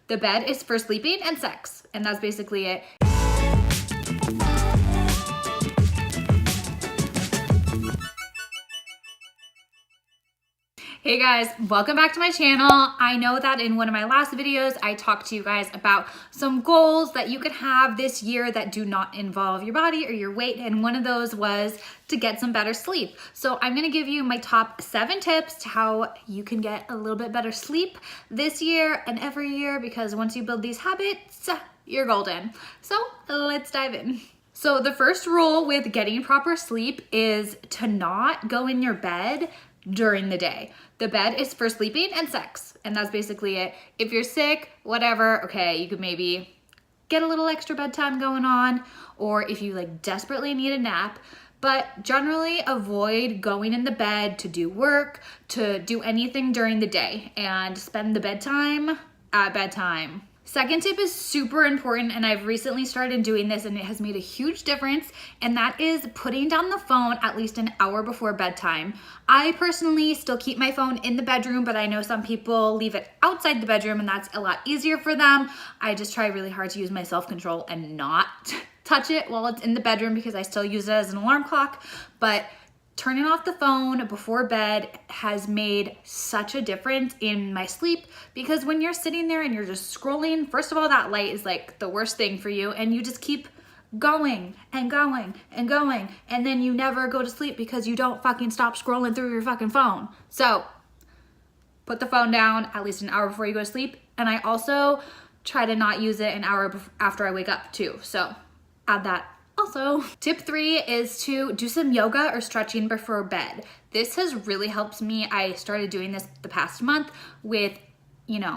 The bed is for sleeping and sex, and that's basically it. Hey guys, welcome back to my channel. I know that in one of my last videos, I talked to you guys about some goals that you could have this year that do not involve your body or your weight, and one of those was to get some better sleep. So I'm gonna give you my top 7 tips to how you can get a little bit better sleep this year and every year, because once you build these habits, you're golden. So let's dive in. So the first rule with getting proper sleep is to not go in your bed during the day. The bed is for sleeping and sex, and that's basically it. If you're sick, whatever, okay, you could maybe get a little extra bedtime going on, or if you like desperately need a nap, but generally avoid going in the bed to do work, to do anything during the day, and spend the bedtime at bedtime. Second tip is super important, and I've recently started doing this and it has made a huge difference, and that is putting down the phone at least an hour before bedtime. I personally still keep my phone in the bedroom, but I know some people leave it outside the bedroom and that's a lot easier for them. I just try really hard to use my self-control and not touch it while it's in the bedroom because I still use it as an alarm clock, but turning off the phone before bed has made such a difference in my sleep, because when you're sitting there and you're just scrolling, first of all, that light is like the worst thing for you, and you just keep going and going and going, and then you never go to sleep because you don't fucking stop scrolling through your fucking phone. So put the phone down at least an hour before you go to sleep, and I also try to not use it an hour after I wake up too, so add that. Also, tip 3 is to do some yoga or stretching before bed. This has really helped me. I started doing this the past month with,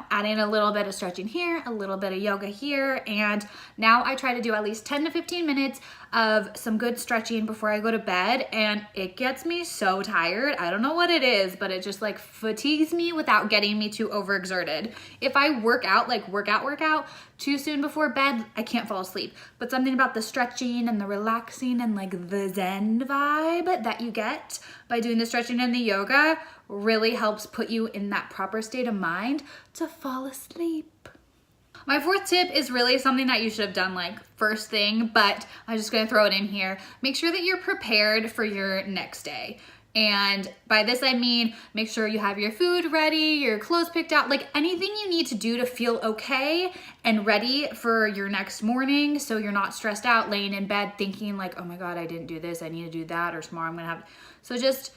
adding a little bit of stretching here, a little bit of yoga here, and now I try to do at least 10 to 15 minutes of some good stretching before I go to bed, and it gets me so tired. I don't know what it is, but it just like fatigues me without getting me too overexerted. If I work out too soon before bed, I can't fall asleep. But something about the stretching and the relaxing and like the zen vibe that you get by doing the stretching and the yoga really helps put you in that proper state of mind to fall asleep. My 4th tip is really something that you should have done like first thing, but I'm just gonna throw it in here. Make sure that you're prepared for your next day. And by this I mean, make sure you have your food ready, your clothes picked out, like anything you need to do to feel okay and ready for your next morning, so you're not stressed out laying in bed thinking like, oh my God, I didn't do this, I need to do that, or tomorrow I'm gonna have, so just,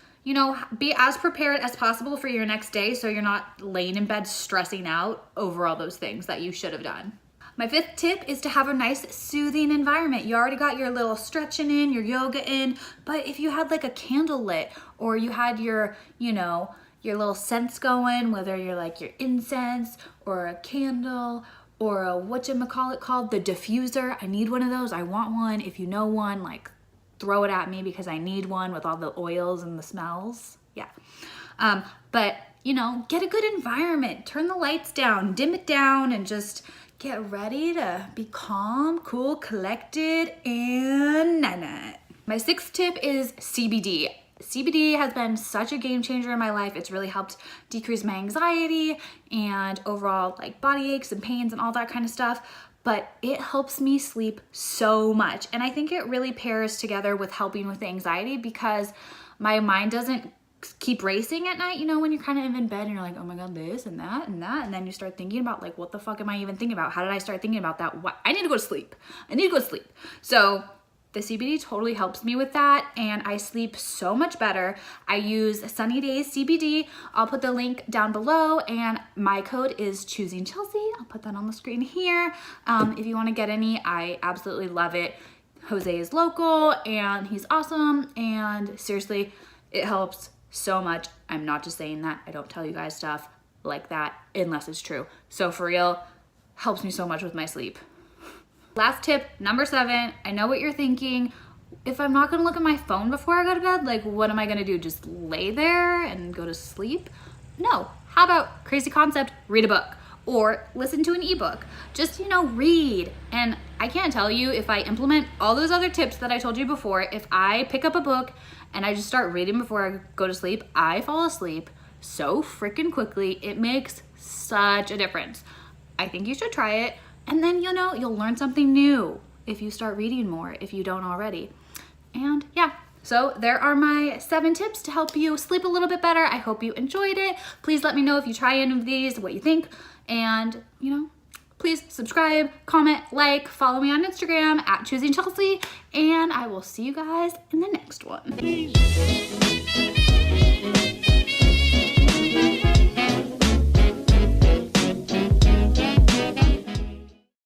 be as prepared as possible for your next day so you're not laying in bed stressing out over all those things that you should have done. My 5th tip is to have a nice soothing environment. You already got your little stretching in, your yoga in, but if you had like a candle lit, or you had your, your little scents going, whether you're like your incense or a candle or a whatchamacallit called, the diffuser. I need one of those. I want one. If you know one, like throw it at me because I need one with all the oils and the smells. Yeah. But get a good environment, turn the lights down, dim it down, and just get ready to be calm, cool, collected, and night-night. My 6th tip is CBD. CBD has been such a game changer in my life. It's really helped decrease my anxiety and overall like body aches and pains and all that kind of stuff, but it helps me sleep so much. And I think it really pairs together with helping with anxiety, because my mind doesn't keep racing at night, when you're kind of in bed and you're like, oh my God, this and that and that, and then you start thinking about like, what the fuck am I even thinking about? How did I start thinking about that? What? I need to go to sleep. So the CBD totally helps me with that, and I sleep so much better. I use Sunny Days CBD. I'll put the link down below, and my code is Choosing Chelsea. I'll put that on the screen here. If you want to get any, I absolutely love it. Jose is local and he's awesome, and seriously, it helps so much. I'm not just saying that. I don't tell you guys stuff like that unless it's true. So for real, helps me so much with my sleep. Last tip, number 7. I know what you're thinking. If I'm not gonna look at my phone before I go to bed, like what am I gonna do? Just lay there and go to sleep? No. How about, crazy concept, read a book or listen to an ebook. Just, read. And I can't tell you, if I implement all those other tips that I told you before, if I pick up a book and I just start reading before I go to sleep, I fall asleep so freaking quickly. It makes such a difference. I think you should try it. And then, you know, you'll learn something new if you start reading more, if you don't already. And yeah, so there are my 7 tips to help you sleep a little bit better. I hope you enjoyed it. Please let me know if you try any of these, what you think. And, you know, please subscribe, comment, like, follow me on Instagram @ChoosingChelsea, and I will see you guys in the next one.